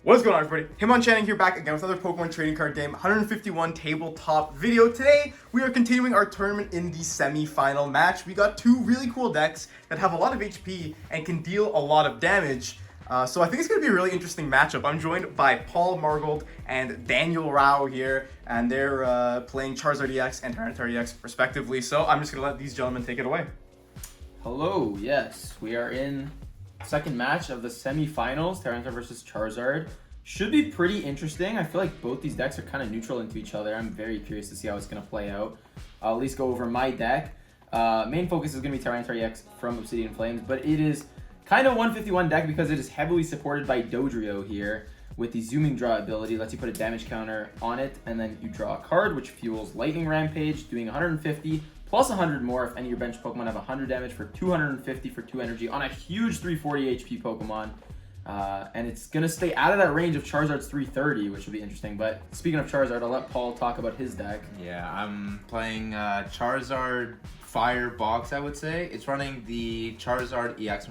What's going on, everybody? Hitmonchanning here, back again with another Pokemon trading card game 151 tabletop video. Today we are continuing our tournament in the semi-final match. We got two really cool decks that have a lot of HP and can deal a lot of damage. So I think it's going to be a really interesting matchup. I'm joined by Paul Margold and Daniel Rao here, and they're playing Charizard EX and Tyranitar EX respectively. So I'm just going to let these gentlemen take it away. Hello, yes, we are in second match of the semi-finals, Tyranitar versus Charizard. Should be pretty interesting. I feel like both these decks are kind of neutral into each other. I'm very curious to see how it's going to play out. I'll at least go over my deck. Main focus is going to be Tyranitar EX from Obsidian Flames, but it is kind of 151 deck because it is heavily supported by Dodrio here with the Zooming Draw ability. Lets you put a damage counter on it, and then you draw a card, which fuels Lightning Rampage, doing 150 plus 100 more if any of your bench Pokemon have 100 damage for 250 for 2 energy on a huge 340 HP Pokemon. And it's going to stay out of that range of Charizard's 330, which will be interesting. But speaking of Charizard, I'll let Paul talk about his deck. Yeah, I'm playing Charizard Fire Box, I would say. It's running the Charizard EX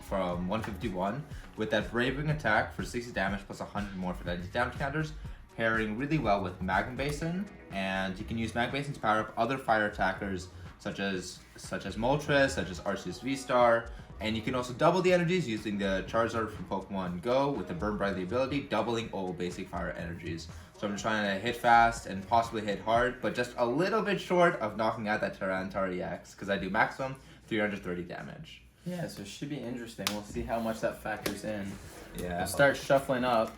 from 151 with that Braving attack for 60 damage plus 100 more for that damage counters, pairing really well with Magma Basin, and you can use Magma Basin to power up other fire attackers such as Moltres, such as Arceus V-Star, and you can also double the energies using the Charizard from Pokemon Go with the Burn Brightly ability, doubling all basic fire energies. So I'm trying to hit fast and possibly hit hard, but just a little bit short of knocking out that Tyranitar EX because I do maximum 330 damage. Yeah, so it should be interesting. We'll see how much that factors in. Yeah. We'll start shuffling up.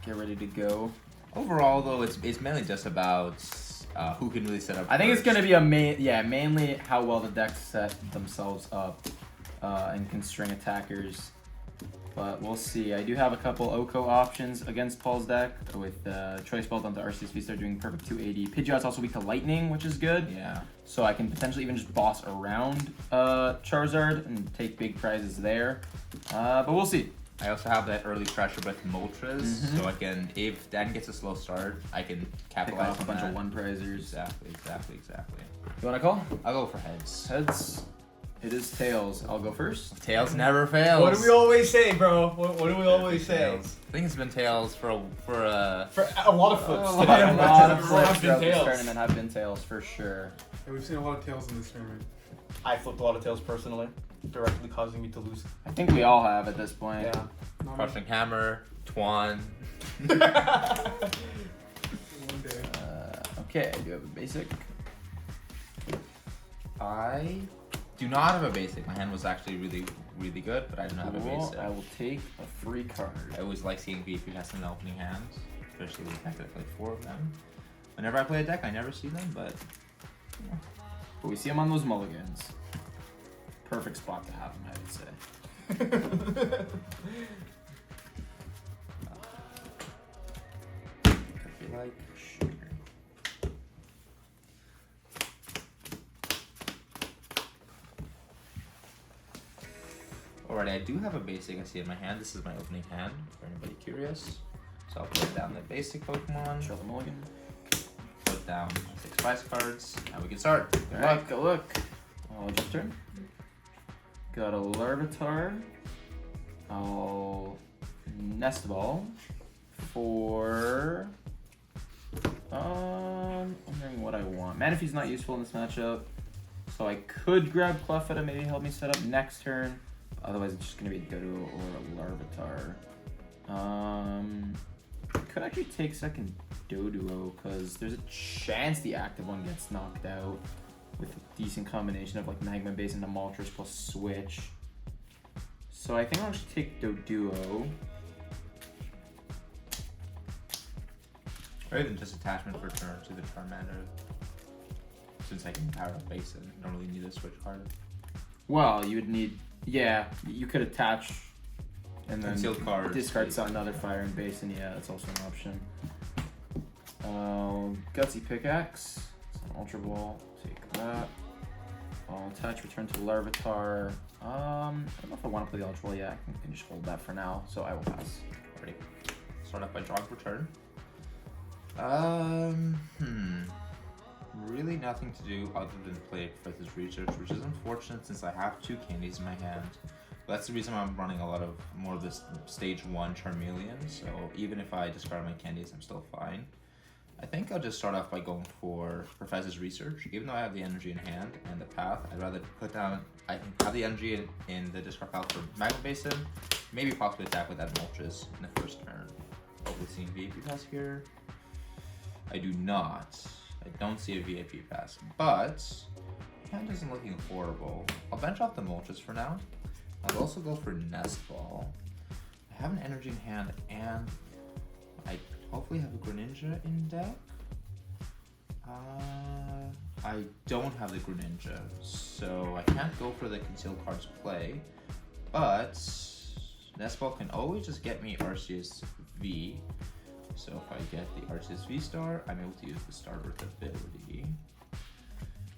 Get ready to go. Overall, though, it's mainly just about who can really set up. I think first. it's going to be mainly how well the decks set themselves up and can string attackers. But we'll see. I do have a couple OHKO options against Paul's deck with Choice Belt onto Arceus V-Star doing perfect 280. Pidgeot's also weak to Lightning, which is good. Yeah. So I can potentially even just boss around Charizard and take big prizes there. But we'll see. I also have that early pressure with Moltres, so I can, if Dan gets a slow start, I can capitalize off a bunch of one-prizers. Exactly. You want to call? I'll go for heads. Heads. It is tails. I'll go first. Tails never fails. What do we always say, bro? What do we always say? Tails. I think it's been tails for a lot of flips. A lot of flips have been throughout this tails. tournament have been tails for sure. Yeah, we've seen a lot of tails in this tournament. I flipped a lot of tails personally, directly causing me to lose. I think we all have at this point. Yeah. Crushing Hammer, Twan. One day. Okay, I do have a basic. I do not have a basic. My hand was actually really, really good, but I do not have a Cool. basic. I will take a free card. I always like seeing VP has some opening hands, especially the fact that I play 4 of them. Whenever I play a deck, I never see them, but But we see them on those mulligans. Perfect spot to have them, I would say. I feel like sugar. Alrighty, I do have a basic I see in my hand. This is my opening hand, for anybody curious. So I'll put down the basic Pokemon, Show the mulligan. put down 6 prize cards, and we can start. Good luck, good luck. I'll just turn. Got a Larvitar. I'll Nest Ball for wondering what I want. Manaphy's not useful in this matchup, so I could grab Cleffa to maybe help me set up next turn. Otherwise, it's just gonna be a Dodo or a Larvitar. Could actually take second Doduo because there's a chance the active one gets knocked out with a decent combination of like Magma Base and Moltres plus Switch. So I think I'll just take Doduo. Or even just attachment for turn to the Charmander. Since I can power up base and don't really need a switch card. Well, you would need, yeah, you could attach and then Concealed cards. discard another Fire and Base, and yeah, that's also an option. Gutsy Pickaxe, it's an Ultra Ball, take that. I'll attach return to Larvitar. I don't know if I want to play the Ultra Ball yet. I can just hold that for now, so I will pass. Alrighty. Start off by drawing for turn. Really nothing to do other than play Professor's Research, which is unfortunate since I have 2 candies in my hand. That's the reason why I'm running a lot of more of this stage 1 Charmeleon. So even if I discard my candies, I'm still fine. I think I'll just start off by going for Professor's Research. Even though I have the energy in hand and the path, I'd rather put down, I can have the energy in the discard pile for Magma Basin, maybe possibly attack with that Moltres in the first turn. Hopefully seeing VIP pass here. I do not. I don't see a VIP pass, but hand isn't looking horrible. I'll bench off the Moltres for now. I'll also go for Nest Ball. I have an energy in hand and I hopefully have a Greninja in deck. I don't have the Greninja, so I can't go for the Concealed Cards play, but Nest Ball can always just get me Arceus V. So if I get the Arceus V star, I'm able to use the Starbirth ability.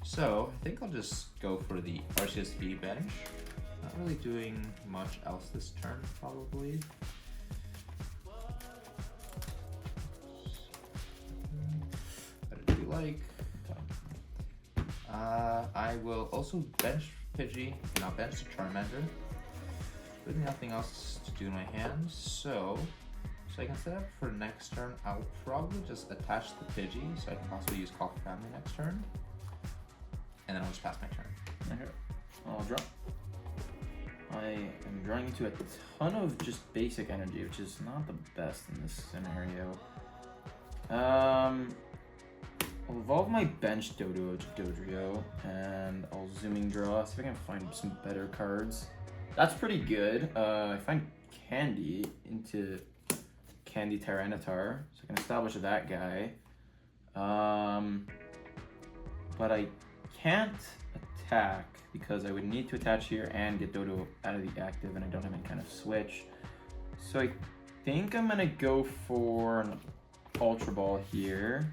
So I think I'll just go for the Arceus V bench. Not really doing much else this turn, probably. What do you like? I will also bench Pidgey, and I'll bench the Charmander. Really nothing else to do in my hands, so I can set up for next turn. I'll probably just attach the Pidgey, so I can possibly use Coffee Family next turn. And then I'll just pass my turn. Okay, I'll draw. I am drawing into a ton of just basic energy, which is not the best in this scenario. I'll evolve my bench Dodo to Dodrio, and I'll zooming draw, see if I can find some better cards. That's pretty good. I find Candy into Candy Tyranitar, so I can establish that guy. But I can't attack because I would need to attach here and get Dodo out of the active, and I don't have any kind of switch. So I think I'm gonna go for an Ultra Ball here.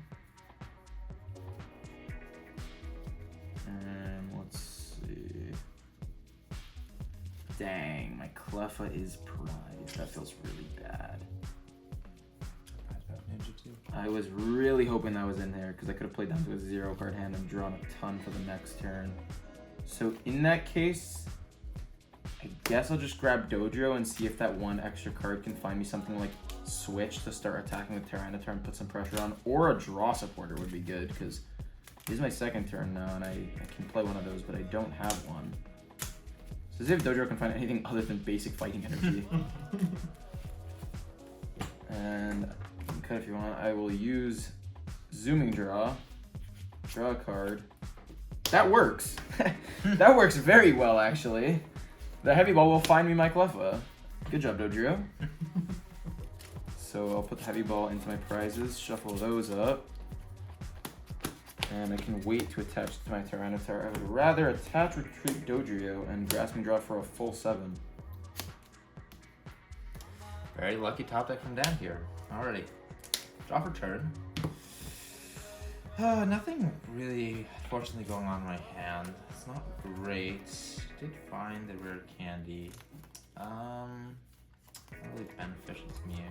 And let's see. Dang, my Cleffa is prized. That feels really bad. I was really hoping that was in there because I could have played down to a 0 card hand and drawn a ton for the next turn. So in that case, I guess I'll just grab Dodrio and see if that one extra card can find me something like Switch to start attacking with Tyranitar and put some pressure on, or a draw supporter would be good because this is my second turn now and I can play one of those, but I don't have one. So see if Dodrio can find anything other than basic fighting energy. And you can cut if you want. I will use zooming draw a card. That works. That works very well, actually. The heavy ball will find me my Cleffa. Good job, Dodrio. So I'll put the heavy ball into my prizes, shuffle those up, and I can wait to attach to my Tyranitar. I would rather attach Retreat Dodrio and Grasping Draw for a full 7. Very lucky top deck from Dan here. Alrighty. Draw for turn. Nothing really, unfortunately, going on in my hand. It's not great. Did find the rare candy. Not really beneficial to me.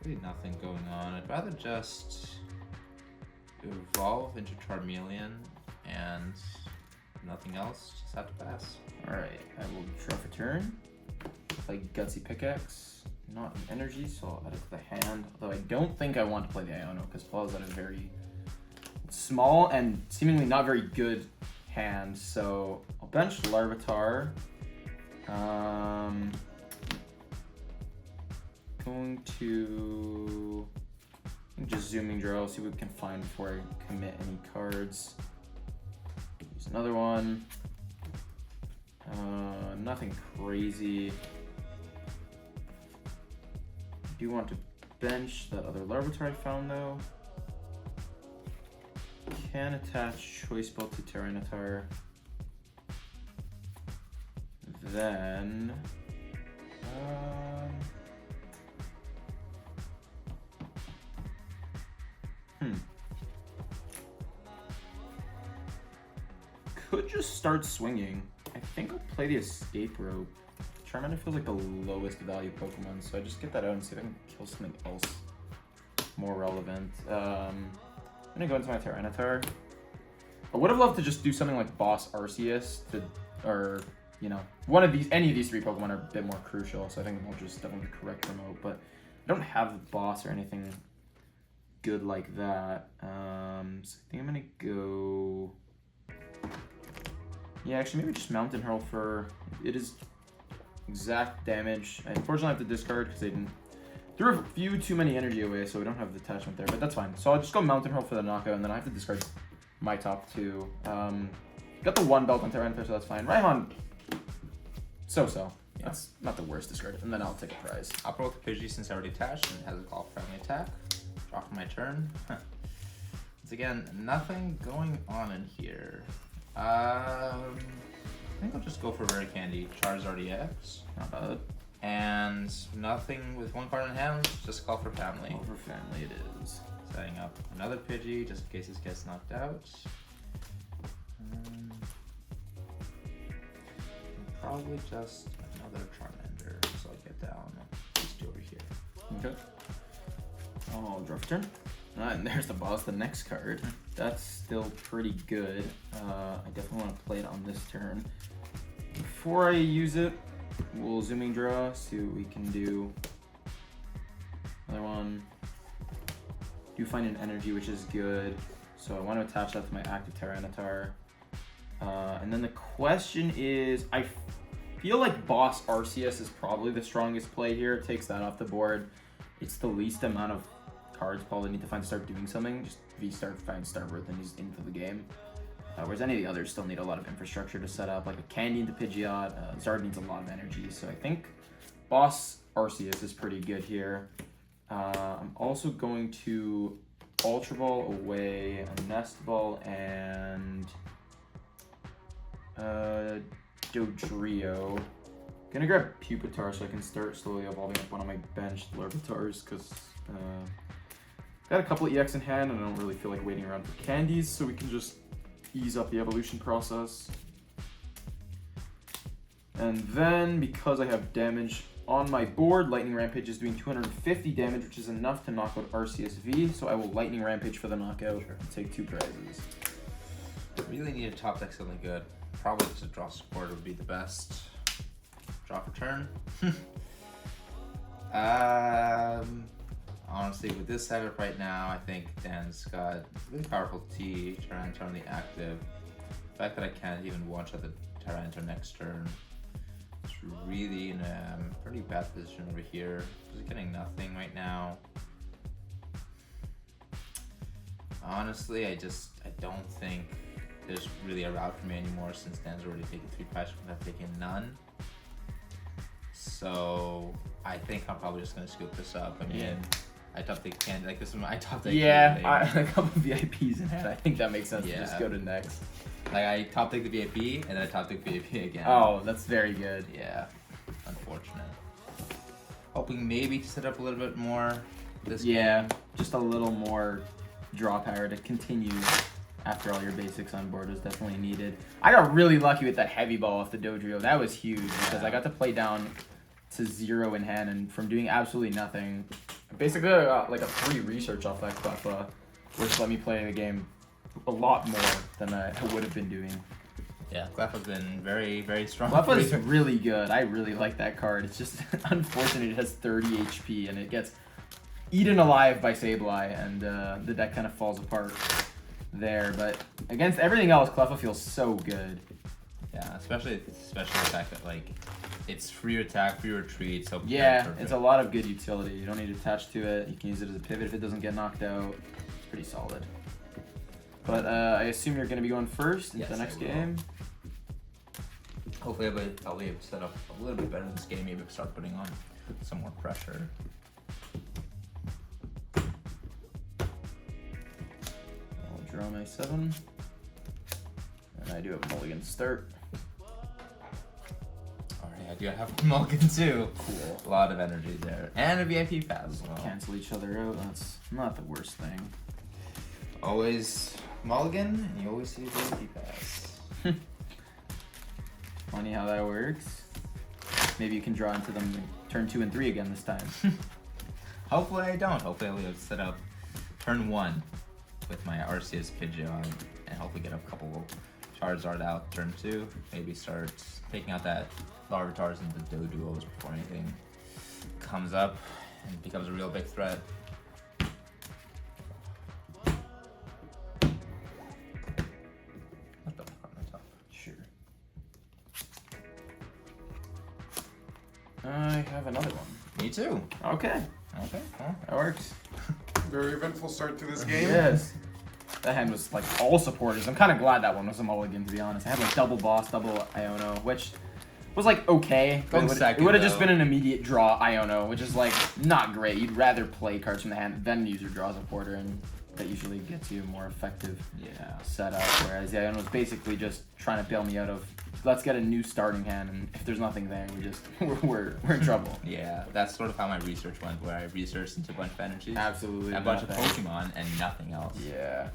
Really nothing going on. I'd rather just evolve into Charmeleon and nothing else. Just have to pass. Alright, I will draw for turn. Play Gutsy Pickaxe. Not an energy, so I'll add it to the hand. Although I don't think I want to play the Iono because Paul's at a very small and seemingly not very good hand. So I'll bench Larvitar. Going to just zooming draw, see what we can find before I commit any cards. Use another one. Nothing crazy. I do want to bench that other Larvitar I found though. Can attach Choice Belt to Tyranitar. Then could just start swinging. I think I'll play the Escape Rope. Charmander feels like the lowest value Pokemon, so I just get that out and see if I can kill something else more relevant. I'm gonna go into my Tyranitar. I would have loved to just do something like Boss Arceus or any of these 3 Pokemon are a bit more crucial, so I think we'll just definitely correct promote, but I don't have the boss or anything good like that. So I think I'm gonna go. Yeah, actually, maybe just Mountain Hurl for it is exact damage. I unfortunately have to discard because they threw a few too many energy away, so we don't have the attachment there, but that's fine. So I'll just go Mountain Hurl for the knockout, and then I have to discard my top 2. Got the 1 belt on Tyranitar, so that's fine. Raihan, so. Yeah. That's not the worst discard, and then I'll take a prize. I'll provoke a Pidgey since I already attached and it has a call for family attack. Draw for my turn. Once again, nothing going on in here. I think I'll just go for Rare Candy, Charizard EX. Not bad. And nothing with 1 card in hand, just call for family. Call for family it is. Setting up another Pidgey just in case this gets knocked out. Probably just another Charmander, so I'll get down these 2 over here. Okay. Oh, draw for turn. And there's the boss, the next card. That's still pretty good. I definitely want to play it on this turn. Before I use it, we'll zooming draw, see what we can do. Another one. Do find an energy, which is good. So I want to attach that to my active Tyranitar. And then the question is, I feel like Boss Arceus is probably the strongest play here. It takes that off the board. It's the least amount of cards probably need to find to start doing something. Just V-Star, find Starworth, and he's into the game. Whereas any of the others still need a lot of infrastructure to set up, like a Candy into Pidgeot. Zard needs a lot of energy, so I think Boss Arceus is pretty good here. I'm also going to Ultra Ball away, a Nest Ball, and Dodrio. Gonna grab Pupitar so I can start slowly evolving up one of my benched Larvitars, because got a couple of EX in hand and I don't really feel like waiting around for candies, so we can just ease up the evolution process. And then, because I have damage on my board, Lightning Rampage is doing 250 damage, which is enough to knock out Arceus V, so I will Lightning Rampage for the knockout and take 2 prizes. Really need a top deck something good. Probably just a draw support would be the best. Draw for turn. Honestly, with this setup right now, I think Dan's got really powerful Tyranitar on the active. The fact that I can't even one-shot the Tyranitar next turn, it's really in a pretty bad position over here. Just getting nothing right now. Honestly, I don't think there's really a route for me anymore since Dan's already taken 3 prizes without taking none. So I think I'm probably just gonna scoop this up. I mean, I top deck Candy, like this is my top deck. Yeah, a couple of VIPs in hand. I think that makes sense to just go to next. Like I top deck the VIP and then I top deck VIP again. Oh, that's very good. Yeah, unfortunate. Hoping maybe to set up a little bit more this game. Just a little more draw power to continue after all your basics on board was definitely needed. I got really lucky with that heavy ball off the Dodrio. That was huge because I got to play down to 0 in hand, and from doing absolutely nothing, basically I got like a free research off that Cleffa, which let me play the game a lot more than I would have been doing. Yeah, Cleffa's been very, very strong. Cleffa's really good. I really like that card. It's just unfortunate it has 30 HP and it gets eaten alive by Sableye, and the deck kind of falls apart there. But against everything else, Cleffa feels so good. Yeah, especially the fact that like it's free attack, free retreat. So yeah, it's a lot of good utility. You don't need to attach to it. You can use it as a pivot if it doesn't get knocked out. It's pretty solid. But I assume you're going to be going first into the next game. Hopefully I'll be able to set up a little bit better in this game. Maybe start putting on some more pressure. I'll draw my 7. And I do have mulligan start. Alright, I do have a mulligan too. Cool. A lot of energy there. And a VIP pass as well. Cancel each other out. That's not the worst thing. Always mulligan, and you always see a VIP pass. Funny how that works. Maybe you can draw into them turn 2 and 3 again this time. Hopefully I don't. Hopefully I'll be able to set up turn 1 with my Arceus Pidgeot and hopefully get a couple Charizard out turn 2. Maybe start taking out that Larvitars and the Dodrios before anything comes up and becomes a real big threat. What the fuck on top? Sure. I have another one. Me too. Okay, Okay, well, that works. Very eventful start to this game. Yes. That hand was like all supporters. I'm kind of glad that one was a mulligan, to be honest. I had like double boss, double Iono, which was like okay, but it would have just been an immediate draw Iono, which is like not great. You'd rather play cards from the hand than use your draw supporter, and that usually gets you a more effective setup. Whereas the Iono was basically just trying to bail me out of, let's get a new starting hand, and if there's nothing there, we're in trouble. Yeah, that's sort of how my research went, where I researched into a bunch of energies, Absolutely. a bunch of Pokemon, and nothing else. Yeah.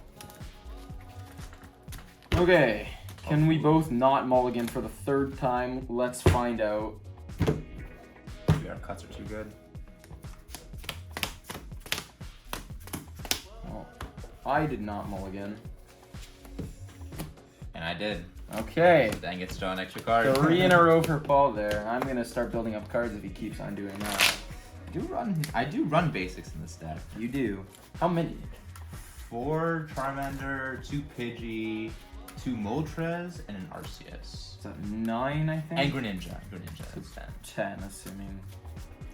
Okay. Can we both not mulligan for the 3rd time? Let's find out. Maybe our cuts are too good. Well, I did not mulligan. And I did. Okay. Then gets to draw an extra card. 3 in a row for Paul there. I'm gonna start building up cards if he keeps on doing that. I do run basics in this deck. You do. How many? 4 Charmander, 2 Pidgey, 2 Moltres, and an Arceus. Is that 9, I think? And Greninja. Greninja is 10. 10, assuming.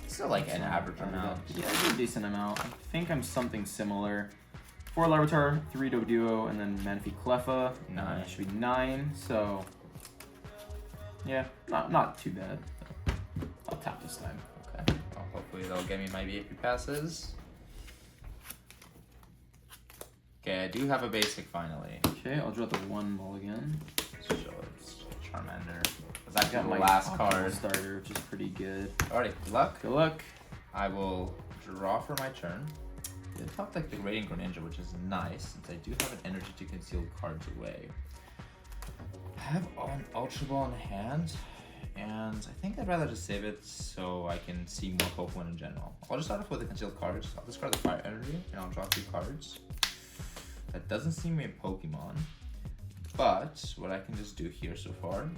Still like That's an not average bad. amount. Yeah, it's a decent amount. I think I'm something similar. 4 Larvitar, 3 Dodrio, and then Manaphy Cleffa. 9. Should be 9, so... Yeah, not too bad. I'll tap this time. Okay. Well, hopefully they'll get me my VFP passes. Okay, I do have a basic finally. Okay, I'll draw the 1 mulligan. So it's Charmander. That's I got actually my the last optimal card. starter, which is pretty good. Alrighty, good luck. Good luck. I will draw for my turn. I top deck the Radiant Greninja, which is nice, since I do have an energy to conceal cards away. I have an Ultra Ball in hand, and I think I'd rather just save it so I can see more Pokemon in general. I'll just start off with the concealed cards. I'll discard the Fire Energy, and I'll draw 2 cards. That doesn't seem to be a Pokemon, but what I can just do here so far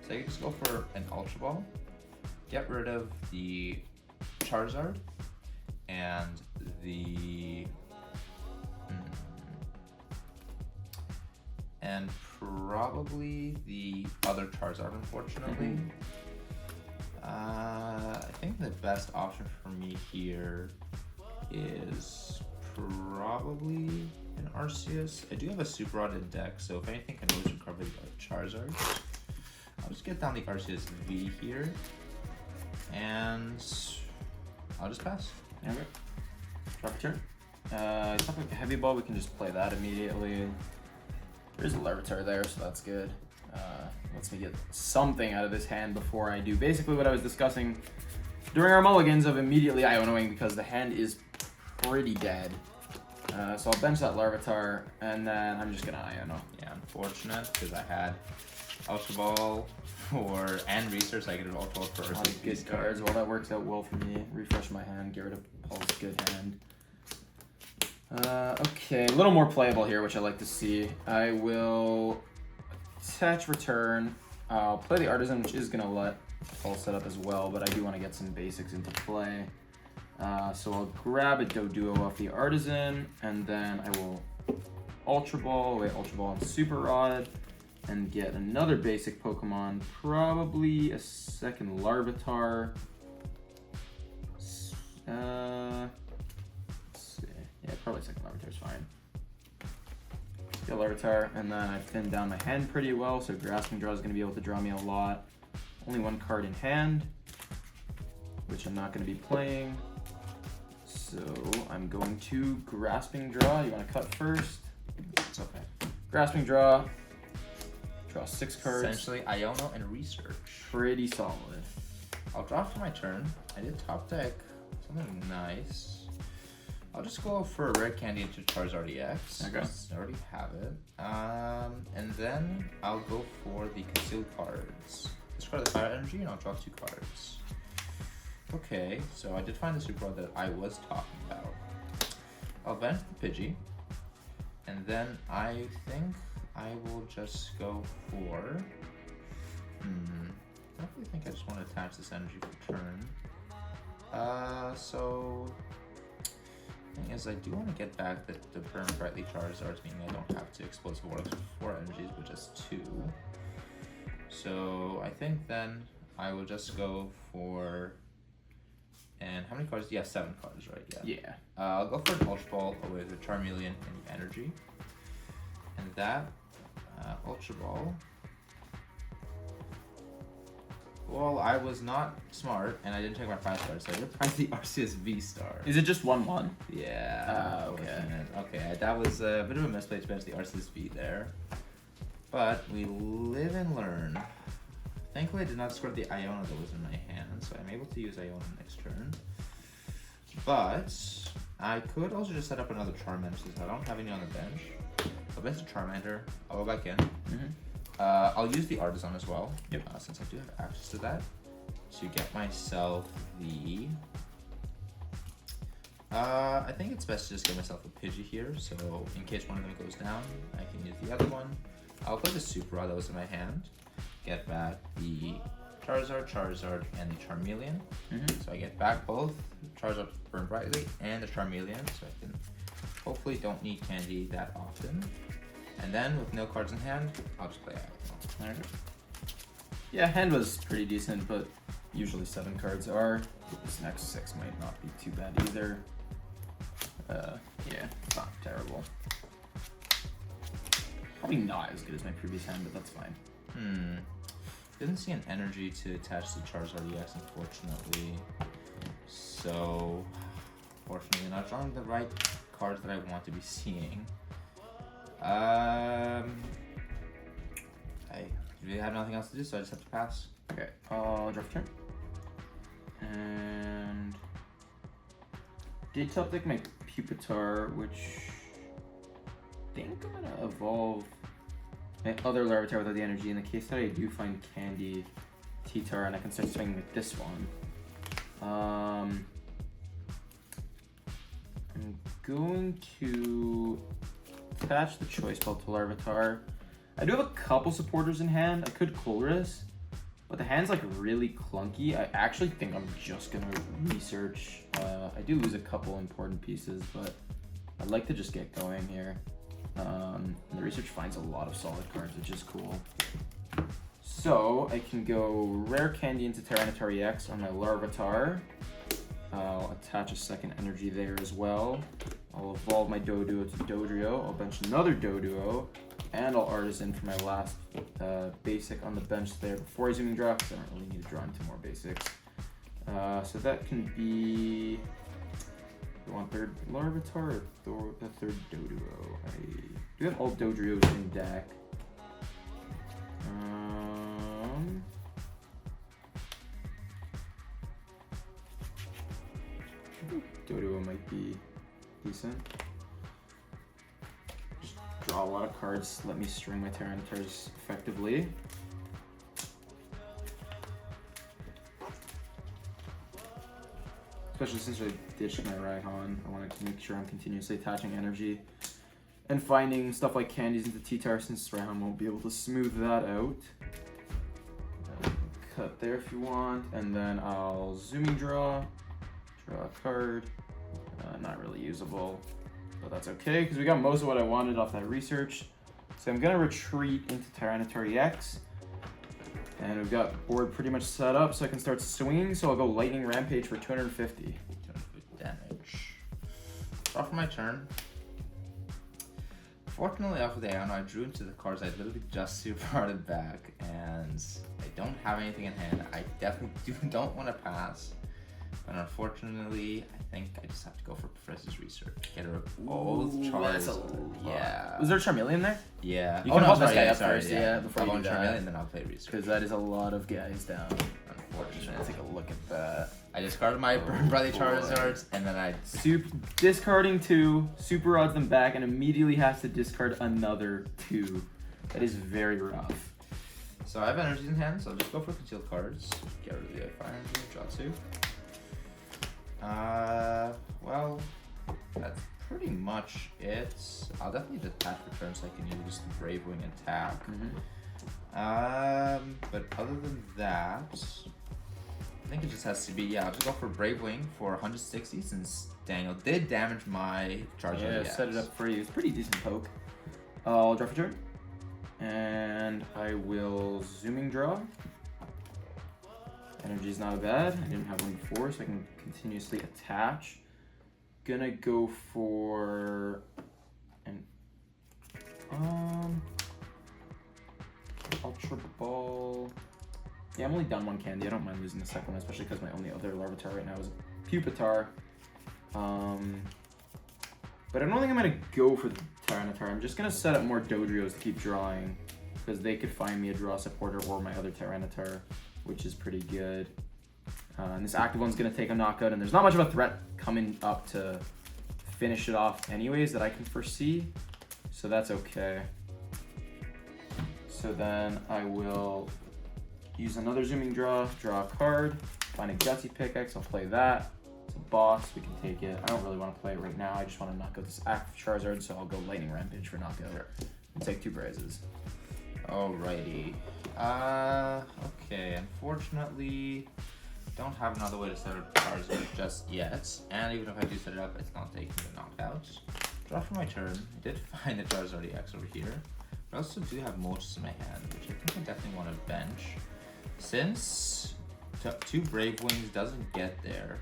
is I can just go for an Ultra Ball, get rid of the Charizard, and the and probably the other Charizard, unfortunately. I think the best option for me here is probably an Arceus. I do have a Super Rod in deck, so if anything can always recover the Charizard. I'll just get down the Arceus V here, and I'll just pass. Okay. Drop a turn. It's not like a heavy ball, we can just play that immediately. There's a Larvitar there, so that's good. Lets me get something out of this hand before I do basically what I was discussing during our mulligans of immediately Ionoing, because the hand is pretty dead. So I'll bench that Larvitar, and then I'm just gonna Iono. Yeah, unfortunate, because I had Ultra Ball and Research. I could have Ultra Ball for A lot of good cards. Well, that works out well for me. Refresh my hand, get rid of Paul's good hand. Okay, a little more playable here, which I like to see. I will attach return. I'll play the Artisan, which is going to let Paul set up as well, but I do want to get some basics into play. So I'll grab a Doduo off the Artisan, and then I will Ultra Ball and Super Rod, and get another basic Pokemon, probably a second Larvitar. Yeah, probably second Larvitar's fine. Get Larvitar, and then I've thinned down my hand pretty well, so Grasping Draw is going to be able to draw me a lot. Only 1 card in hand, which I'm not going to be playing. So I'm going to Grasping Draw. You want to cut first? It's okay. Grasping Draw. Draw 6 cards. Essentially, Iono and Research. Pretty solid. I'll draw for my turn. I did top deck something nice. I'll just go for a Red Candy into Charizard EX. Okay. I already have it. And then I'll go for the concealed cards. Discard the Fire Energy, and I'll draw 2 cards. Okay, so I did find the Super Rod that I was talking about. I'll vanish the Pidgey, and then I think I will just go for. I definitely think I just want to attach this energy for turn. So. Thing is, I do want to get back the Burn Brightly Charizards, meaning I don't have to Explosive Vortex with 4 energies, but just 2. So I think then I will just go for. And how many cards? Yeah, 7 cards, right? Yeah. I'll go for an Ultra Ball with a Charmeleon and the energy. And that Ultra Ball. Well, I was not smart, and I didn't take my 5 stars, so I replied the Arceus V-Star. Is it just 1/1? Yeah. Okay. Okay, that was a bit of a misplaced bench, the Arceus V there. But we live and learn. Thankfully, I did not discard the Iona that was in my hand, so I'm able to use Iona next turn. But I could also just set up another Charmander since I don't have any on the bench. I'll bench a Charmander, I'll go back in. I'll use the Artisan as well, since I do have access to that, to get myself the... I think it's best to just get myself a Pidgey here, so in case one of them goes down, I can use the other one. I'll play the Super Rod that was in my hand, get back the Charizard, and the Charmeleon. So I get back both Charizard Burn Brightly and the Charmeleon, so I can hopefully don't need candy that often. And then with no cards in hand, I'll just play Iona. Alright. Yeah, hand was pretty decent, but usually 7 cards are. This next 6 might not be too bad either. Yeah, it's not terrible. Probably not as good as my previous hand, but that's fine. Didn't see an energy to attach to Charizard EX, unfortunately. So, fortunately, not drawing the right cards that I want to be seeing. I really have nothing else to do, so I just have to pass. Okay, I'll draw for turn. And did top deck my Pupitar, which I think I'm gonna evolve my other Larvitar without the energy in the case that I do find Candy T-Tar and I can start swinging with this one. I'm going to attach the Choice Belt to Larvitar. I do have a couple supporters in hand. I could Colress, but the hand's like really clunky. I actually think I'm just gonna research. I do lose a couple important pieces, but I'd like to just get going here. And the research finds a lot of solid cards, which is cool. So I can go Rare Candy into Tyranitar EX on my Larvitar. I'll attach a second energy there as well. I'll evolve my Doduo to Dodrio. I'll bench another Doduo. And I'll Artisan for my last basic on the bench there before I zooming draw, because I don't really need to draw into more basics. So that can be... Do you want third Larvitar or the third Doduo? I do have all Dodrios in deck. I think Doduo might be decent. Just draw a lot of cards, let me string my Tyranitars effectively. Especially since I ditched my Raihan, I want to make sure I'm continuously attaching energy and finding stuff like candies into T-Tar since Raihan won't be able to smooth that out. Cut there if you want, and then I'll zooming draw a card. Not really usable, but that's okay because we got most of what I wanted off that research. So I'm gonna retreat into Tyranitar EX. And we've got board pretty much set up so I can start swinging, so I'll go Lightning Rampage for 250. 250 damage. Off my turn. Fortunately, off of the Iona, I drew into the cards I literally just super arted back, and I don't have anything in hand. I definitely don't want to pass, but unfortunately, I think I just have to go for Professor's Research. Get rid of both Charizard. Yeah. Was there a Charmeleon there? Yeah. You can hold this guy up first, yeah, before you do Charmeleon, that. then I'll play Research. Because that is a lot of guys down. Unfortunately. Let's take a look at that. I discarded my Brother Charizards, and then I... Discarding 2, super odds them back, and immediately has to discard another 2. That is very rough. So I have energies in hand, so I'll just go for concealed cards. Get rid of the fire energy, draw 2. Well, that's pretty much it. I'll definitely detach for turn so I can use the Brave Wing attack. But other than that, I think it just has to be, I'll just go for Brave Wing for 160 since Daniel did damage my Charizard. Yeah, set it up for you. It's pretty decent poke. I'll draw for turn. And I will Zooming Draw. Energy's not bad. I didn't have one before, so I can continuously attach. Gonna go for an Ultra Ball. Yeah, I'm only down one candy. I don't mind losing the second one, especially because my only other Larvitar right now is a Pupitar. But I don't think I'm gonna go for the Tyranitar. I'm just gonna set up more Dodrios to keep drawing, because they could find me a draw supporter or my other Tyranitar, which is pretty good. And this active one's gonna take a knockout, and there's not much of a threat coming up to finish it off anyways that I can foresee, so that's okay. So then I will use another Zooming Draw, draw a card, find a Gutsy Pickaxe, I'll play that. It's a boss, we can take it. I don't really want to play it right now, I just want to knock out this active Charizard, so I'll go Lightning Rampage for knockout. Sure. And take 2 prizes. Alrighty. Okay, unfortunately, don't have another way to set up Charizard just yet. And even if I do set it up, it's not taking the knockouts. Draw for my turn. I did find the Charizard EX over here. But I also do have Moltres in my hand, which I think I definitely want to bench. Since 2 Brave Wings doesn't get there,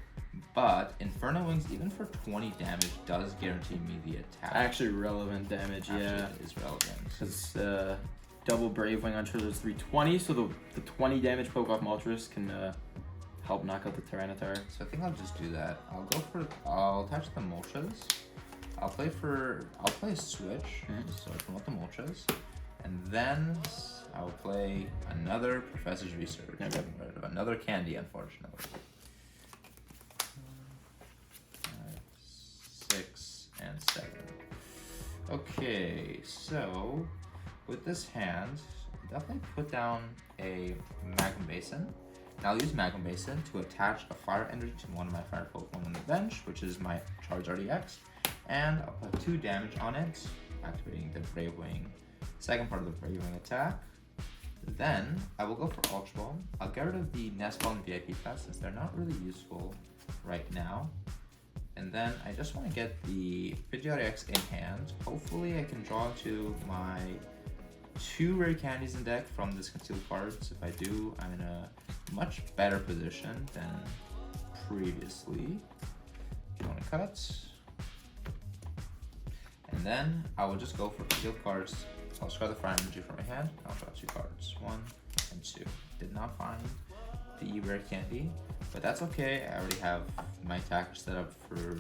but Inferno Wings, even for 20 damage, does guarantee me the attack. Actually relevant damage, yeah. It is relevant. Because double Brave Wing on Charizard's 320, so the 20 damage poke off Moltres can help knock out the Tyranitar. So I think I'll just do that. I'll attach the Moltres. I'll play a switch, so I promote the Moltres. And then I'll play another Professor's Research. Okay. Another candy, unfortunately. 5, 6, and 7. Okay, so with this hand, definitely put down a Magma Basin. Now I'll use Magma Basin to attach a Fire Energy to one of my Fire Pokemon on the bench, which is my Charizard EX, and I'll put 2 damage on it, activating the Brave Wing, second part of the Brave Wing attack. Then I will go for Ultra Ball. I'll get rid of the Nest Ball and VIP Pass since they're not really useful right now. And then I just want to get the Pidgeot EX in hand. Hopefully I can draw into my 2 rare candies in deck from this concealed cards. If I do, I'm in a much better position than previously. You want to cut. And then I will just go for concealed cards. I'll discard the Fire Energy from my hand. I'll draw 2 cards. 1 and 2. Did not find the rare candy, but that's okay. I already have my attacker set up for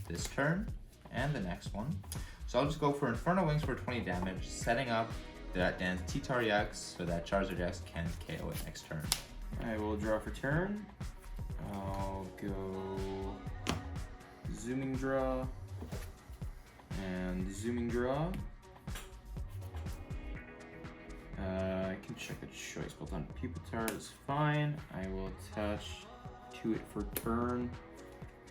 this turn and the next one. So I'll just go for Inferno Wings for 20 damage, setting up that T-Tar EX so that Charizard EX can KO it next turn. I will draw for turn. I'll go Zooming Draw and Zooming Draw. I can check the choice built on Pupitar is fine. I will attach to it for turn.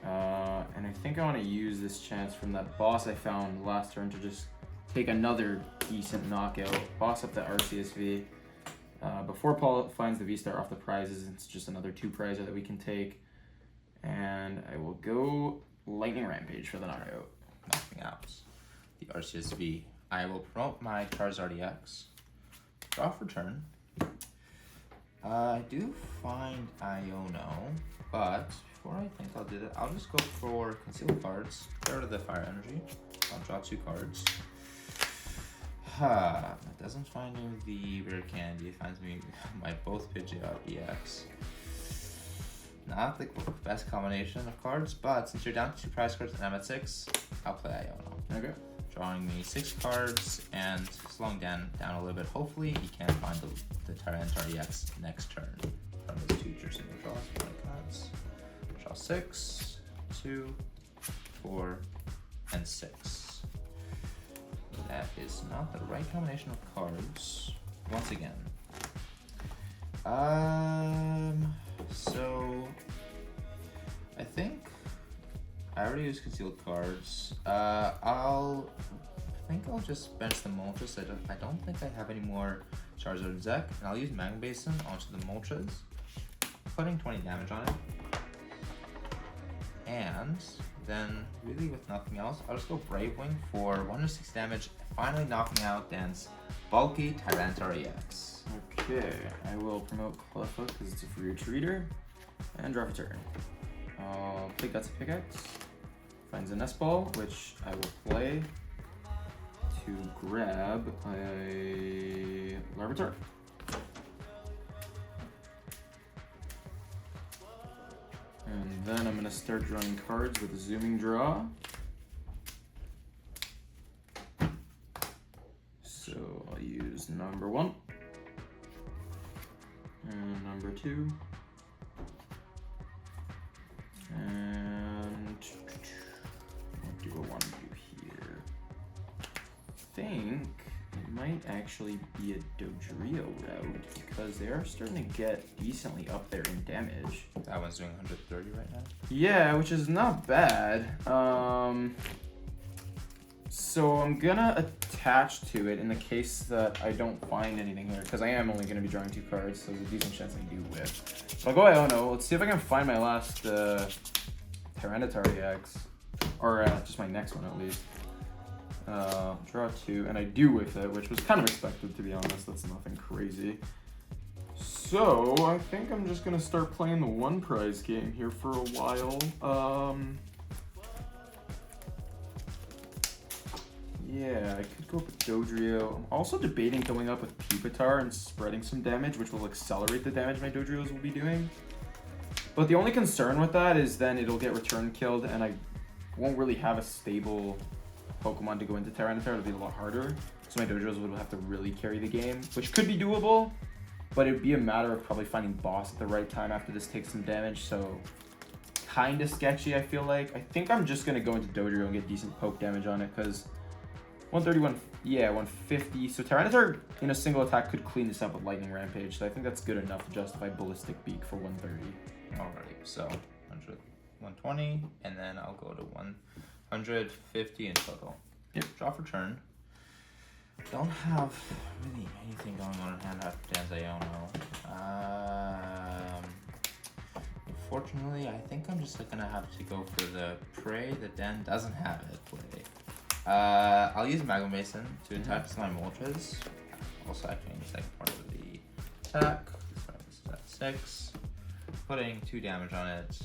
And I think I want to use this chance from that boss I found last turn to just take another decent knockout. Boss up the RCSV. Before Paul finds the V-Star off the prizes, it's just another 2 prizer that we can take. And I will go Lightning Rampage for the knockout. Knocking out the RCSV. I will promote my Charizard EX. Draw for turn. I do find Iono, but before I think I'll do that, I'll just go for concealed cards. Get rid of the Fire Energy. I'll draw 2 cards. It doesn't find me the rare candy. It finds me my both Pidgeot EX. Not the best combination of cards, but since you're down to 2 prize cards and I'm at 6, I'll play Iono. Okay. Drawing me 6 cards and slowing down a little bit. Hopefully he can find the Tyranitar EX next turn from his future single draws. Cards. Draw 6, 2, 4, and 6. That is not the right combination of cards. Once again. So I think I already used concealed cards. I think I'll just bench the Moltres. I don't think I have any more Charizard in deck, and I'll use Magma Basin onto the Moltres, putting 20 damage on it. And then, really with nothing else, I'll just go Brave Wing for 106 damage, finally knocking out Dan's bulky Tyranitar EX. Okay, I will promote Cleffa because it's a free retreater, and draw for turn. I'll play Guts of Pickaxe, finds a Nest Ball, which I will play to grab a Larvitar. And then I'm going to start drawing cards with a Zooming Draw. So I'll use number 1 and number 2. And what do I want to do here? I think it might actually be a Dodrio route because they are starting to get decently up there in damage. That one's doing 130 right now. Yeah, which is not bad. So I'm gonna attach to it in the case that I don't find anything here, because I am only gonna be drawing 2 cards, so there's a decent chance I do whiff. So I'll go Iono. Let's see if I can find my last Tyranitar EX, or just my next one at least. Draw 2, and I do whiff it, which was kind of expected, to be honest. That's nothing crazy. So I think I'm just gonna start playing the 1 prize game here for a while. Yeah, I could go up with Dodrio. I'm also debating going up with Pupitar and spreading some damage, which will accelerate the damage my Dodrios will be doing. But the only concern with that is then it'll get return killed, and I won't really have a stable Pokemon to go into Tyranitar. It'll be a lot harder. So my Dodrios would have to really carry the game, which could be doable, but it would be a matter of probably finding boss at the right time after this takes some damage, so kind of sketchy, I feel like. I think I'm just going to go into Dodrio and get decent poke damage on it, because 131, yeah, 150. So Tyranitar in a single attack could clean this up with Lightning Rampage, so I think that's good enough to justify Ballistic Beak for 130. Alrighty, so 100, 120, and then I'll go to 150 in total. Yep. Draw for turn. Don't have really anything going on in hand after Dan's Iono. Unfortunately, I think I'm just gonna have to go for the prey that Dan doesn't have at play. I'll use Magma Mason to attack my Moltres. Also activating the second part of the attack. So this is at 6. Putting 2 damage on it.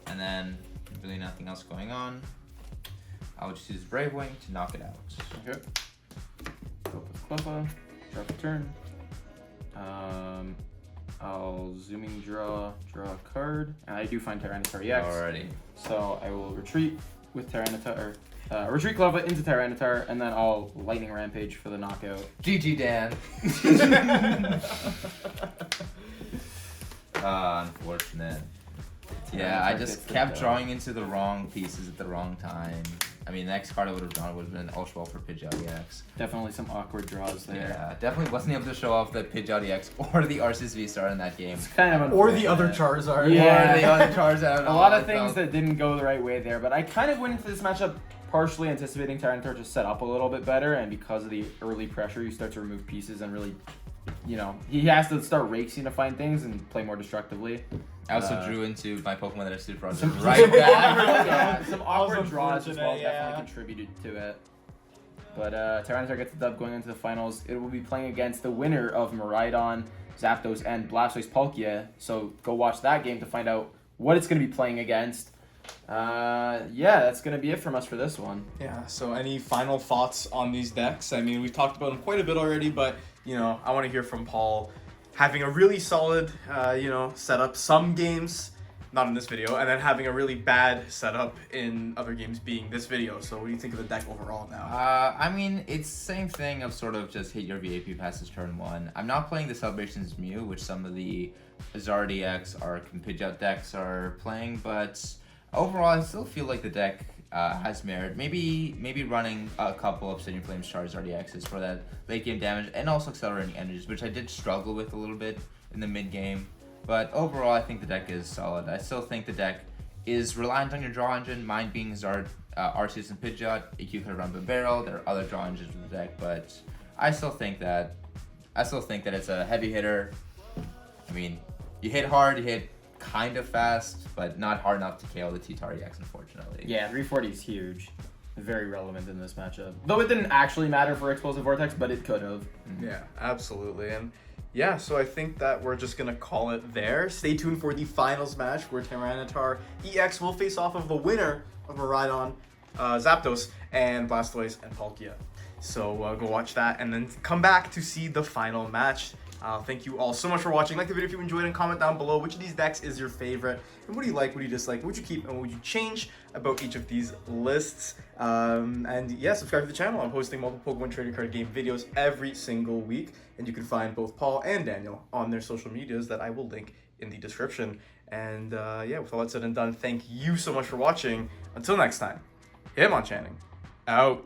And then really nothing else going on. I'll just use Brave Wing to knock it out. Okay. Go with Cleffa, draw for turn. I'll Zooming Draw a card, and I do find Tyranitar EX. Alrighty. So I will retreat with Tyranitar, retreat Cleffa into Tyranitar, and then I'll Lightning Rampage for the knockout. GG, Dan. Unfortunate. Yeah, I just kept drawing into the wrong pieces at the wrong time. I mean, the next card I would have drawn would have been Ultra Ball for Pidgeot EX. Definitely some awkward draws there. Yeah, definitely wasn't able to show off the Pidgeot EX or the Arceus V-Star in that game. It's kind of Or the other Charizard. Yeah. Or the other Charizard. A lot of things that didn't go the right way there, but I kind of went into this matchup partially anticipating Tyranitar to set up a little bit better, and because of the early pressure, you start to remove pieces and really, you know, he has to start racing to find things and play more destructively. I also drew into my Pokemon that I Super Project Some right back. yeah, some awkward Also draws as well unfortunate, yeah. definitely contributed to it. But Tyranitar gets the dub going into the finals. It will be playing against the winner of Miraidon, Zapdos, and Blastoise Palkia. So go watch that game to find out what it's going to be playing against. Yeah, that's going to be it from us for this one. Yeah, so any final thoughts on these decks? I mean, we've talked about them quite a bit already, but, you know, I want to hear from Paul. Having a really solid, setup some games, not in this video, and then having a really bad setup in other games being this video. So what do you think of the deck overall now? I mean, it's the same thing of sort of just hit your VAP passes turn 1. I'm not playing the Celebrations Mew, which some of the Zard EX or Pidgeot decks are playing, but overall, I still feel like the deck has merit. Maybe running a couple of Obsidian Flames Charizard EXs for that late game damage and also accelerating energies, which I did struggle with a little bit in the mid game. But overall, I think the deck is solid. I still think the deck is reliant on your draw engine, mine being Zard, Arceus, and Pidgeot. EQ could run the barrel. There are other draw engines in the deck, but I still think that it's a heavy hitter. I mean, you hit hard, you hit kind of fast, but not hard enough to KO the T-Tar EX, unfortunately. Yeah, 340 is huge. Very relevant in this matchup. Though it didn't actually matter for Explosive Vortex, but it could have. Yeah, absolutely. And yeah, so I think that we're just going to call it there. Stay tuned for the finals match where Tyranitar EX will face off of the winner of Miraidon, Zapdos, and Blastoise and Palkia. So go watch that and then come back to see the final match. Thank you all so much for watching. Like the video if you enjoyed and comment down below which of these decks is your favorite. And what do you like, what do you dislike, what would you keep, and what would you change about each of these lists. And yeah, subscribe to the channel. I'm posting multiple Pokemon trading card game videos every single week. And you can find both Paul and Daniel on their social medias that I will link in the description. And yeah, with all that said and done, thank you so much for watching. Until next time, Hitmonchanning out.